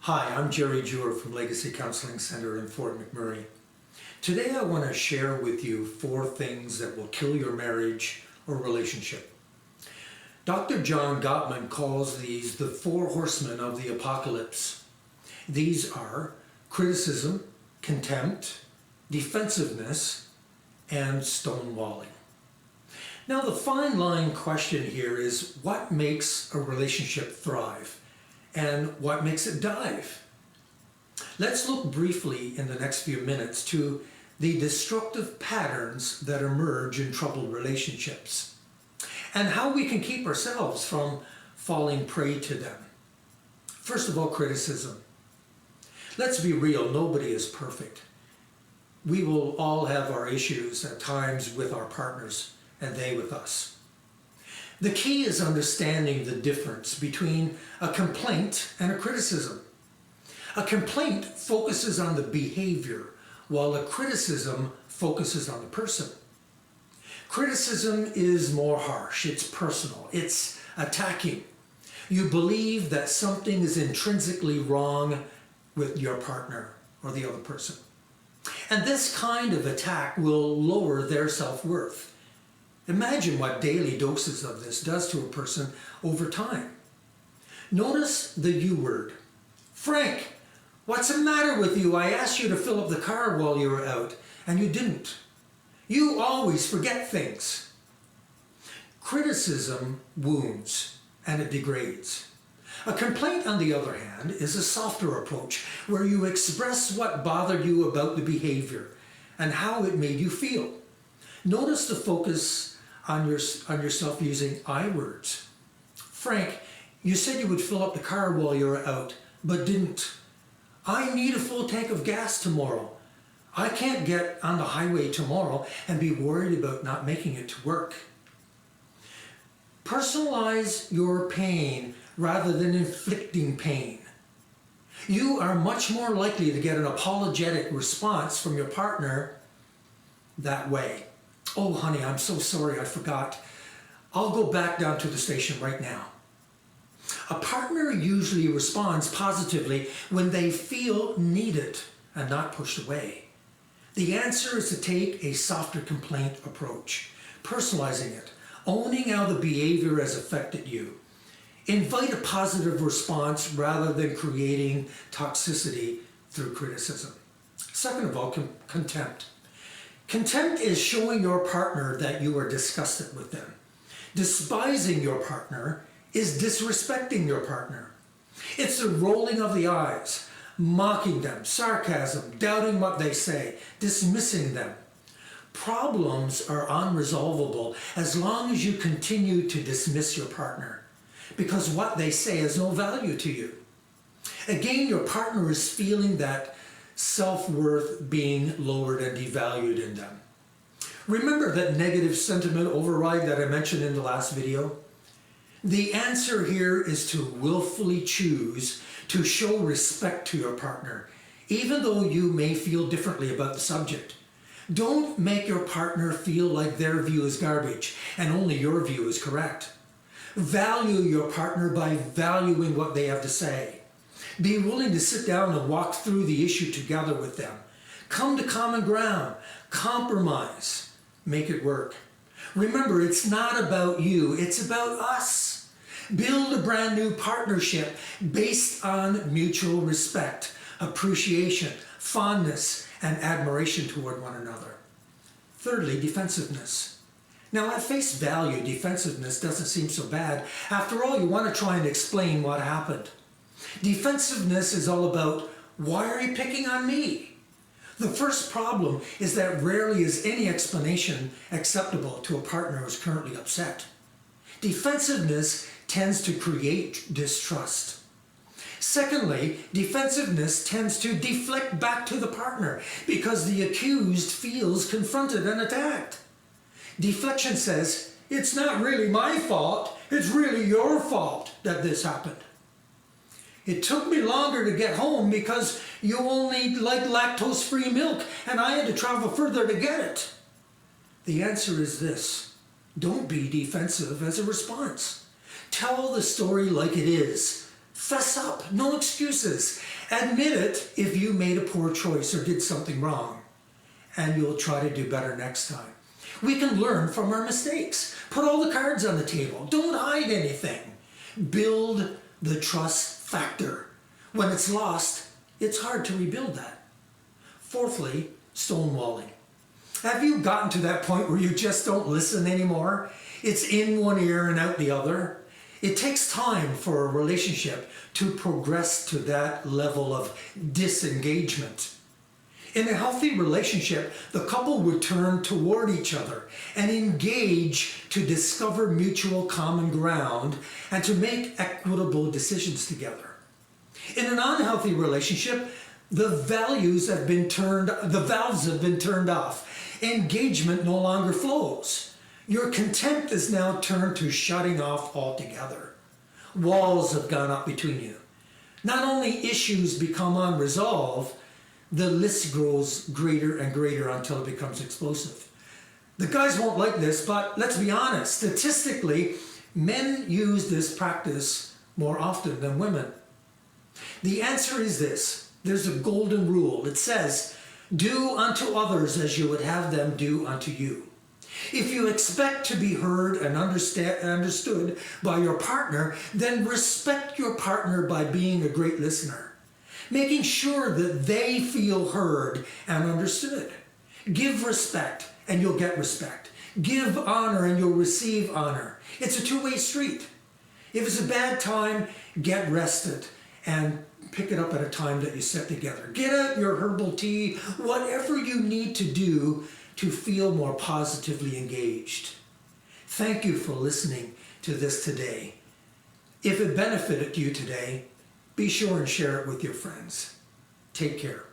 Hi, I'm Jerry Jewer from Legacy Counseling Center in Fort McMurray. Today I want to share with you 4 things that will kill your marriage or relationship. Dr. John Gottman calls these the 4 horsemen of the apocalypse. These are criticism, contempt, defensiveness, and stonewalling. Now the fine line question here is, what makes a relationship thrive? And what makes it dive? Let's look briefly in the next few minutes to the destructive patterns that emerge in troubled relationships and how we can keep ourselves from falling prey to them. First of all, criticism. Let's be real, nobody is perfect. We will all have our issues at times with our partners and they with us. The key is understanding the difference between a complaint and a criticism. A complaint focuses on the behavior, while a criticism focuses on the person. Criticism is more harsh, it's personal, it's attacking. You believe that something is intrinsically wrong with your partner or the other person. And this kind of attack will lower their self-worth. Imagine what daily doses of this does to a person over time. Notice the you word. Frank, what's the matter with you? I asked you to fill up the car while you were out, and you didn't. You always forget things. Criticism wounds, and it degrades. A complaint, on the other hand, is a softer approach, where you express what bothered you about the behavior and how it made you feel. Notice the focus on yourself using I words. Frank, you said you would fill up the car while you were out, but didn't. I need a full tank of gas tomorrow. I can't get on the highway tomorrow and be worried about not making it to work. Personalize your pain rather than inflicting pain. You are much more likely to get an apologetic response from your partner that way. Oh, honey, I'm so sorry, I forgot. I'll go back down to the station right now. A partner usually responds positively when they feel needed and not pushed away. The answer is to take a softer complaint approach, personalizing it, owning how the behavior has affected you. Invite a positive response rather than creating toxicity through criticism. Second of all, contempt. Contempt is showing your partner that you are disgusted with them. Despising your partner is disrespecting your partner. It's the rolling of the eyes, mocking them, sarcasm, doubting what they say, dismissing them. Problems are unresolvable as long as you continue to dismiss your partner, because what they say has no value to you. Again, your partner is feeling that self-worth being lowered and devalued in them. Remember that negative sentiment override that I mentioned in the last video? The answer here is to willfully choose to show respect to your partner, even though you may feel differently about the subject. Don't make your partner feel like their view is garbage and only your view is correct. Value your partner by valuing what they have to say. Be willing to sit down and walk through the issue together with them. Come to common ground. Compromise. Make it work. Remember, it's not about you. It's about us. Build a brand new partnership based on mutual respect, appreciation, fondness, and admiration toward one another. Thirdly, defensiveness. Now, at face value, defensiveness doesn't seem so bad. After all, you want to try and explain what happened. Defensiveness is all about, why are you picking on me? The first problem is that rarely is any explanation acceptable to a partner who is currently upset. Defensiveness tends to create distrust. Secondly, defensiveness tends to deflect back to the partner because the accused feels confronted and attacked. Deflection says, it's not really my fault, it's really your fault that this happened. It took me longer to get home because you only like lactose-free milk and I had to travel further to get it. The answer is this: don't be defensive as a response. Tell the story like it is. Fess up, no excuses. Admit it if you made a poor choice or did something wrong, and you'll try to do better next time. We can learn from our mistakes. Put all the cards on the table. Don't hide anything. Build the trust factor. When it's lost, it's hard to rebuild that. Fourthly, stonewalling. Have you gotten to that point where you just don't listen anymore? It's in one ear and out the other. It takes time for a relationship to progress to that level of disengagement. In a healthy relationship, the couple would turn toward each other and engage to discover mutual common ground and to make equitable decisions together. In an unhealthy relationship, the valves have been turned off. Engagement no longer flows. Your contempt is now turned to shutting off altogether. Walls have gone up between you. Not only issues become unresolved, the list grows greater and greater until it becomes explosive. The guys won't like this, but let's be honest. Statistically, men use this practice more often than women. The answer is this. There's a golden rule. It says, do unto others as you would have them do unto you. If you expect to be heard and understood by your partner, then respect your partner by being a great listener, making sure that they feel heard and understood. Give respect and you'll get respect. Give honor and you'll receive honor. It's a two-way street. If it's a bad time, get rested and pick it up at a time that you set together. Get out your herbal tea, whatever you need to do to feel more positively engaged. Thank you for listening to this today. If it benefited you today, be sure and share it with your friends. Take care.